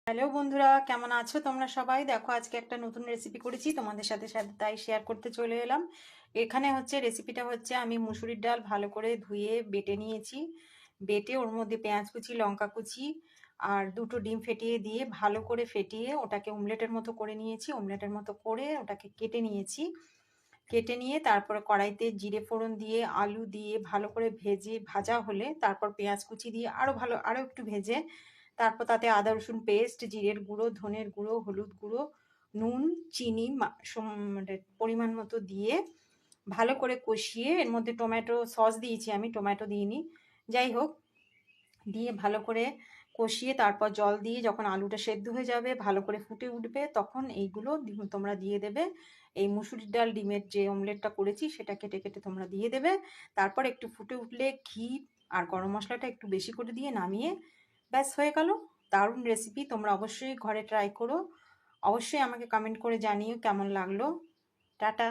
Hello বন্ধুরা, কেমন আছো তোমরা সবাই? দেখো, আজকে একটা নতুন রেসিপি করেছি, তোমাদের সাথে সাথে তাই শেয়ার করতে চলে এলাম। এখানে রেসিপিটা হচ্ছে আমি মুসুরির ডাল ভালো করে ধুয়ে বেটে নিয়েছি। বেটে ওর মধ্যে পেঁয়াজ কুচি, লঙ্কা কুচি আর দুটো ডিম ফেটিয়ে দিয়ে ভালো করে ফেটিয়ে ওটাকে অমলেটের মতো করে নিয়েছি। অমলেটের মতো করে ওটাকে কেটে নিয়েছি। কেটে নিয়ে তারপরে কড়াইতে জিরে ফোড়ন দিয়ে আলু দিয়ে ভালো করে ভাজা হলে তারপর পেঁয়াজ কুচি দিয়ে আরো একটু ভেজে তারপর তাতে আদা রসুন পেস্ট, জিরের গুঁড়ো, ধনের গুঁড়ো, হলুদ গুঁড়ো, নুন, চিনি মানে পরিমাণ মতো দিয়ে ভালো করে কষিয়ে এর মধ্যে টমেটো সস দিয়েছি, আমি টমেটো দিইনি, যাই হোক, দিয়ে ভালো করে কষিয়ে তারপর জল দিয়ে যখন আলুটা সেদ্ধ হয়ে যাবে, ভালো করে ফুটে উঠবে, তখন এইগুলো তোমরা দিয়ে দেবে। এই মুসুরির ডাল ডিমের যে অমলেটটা করেছি সেটা কেটে কেটে তোমরা দিয়ে দেবে। তারপর একটু ফুটে উঠলে ঘি আর গরম মশলাটা একটু বেশি করে দিয়ে নামিয়ে ব্যাস হয়ে গেল। দারুণ রেসিপি, তোমরা অবশ্যই ঘরে ট্রাই করো। অবশ্যই আমাকে কমেন্ট করে জানিও কেমন লাগলো। টাটা।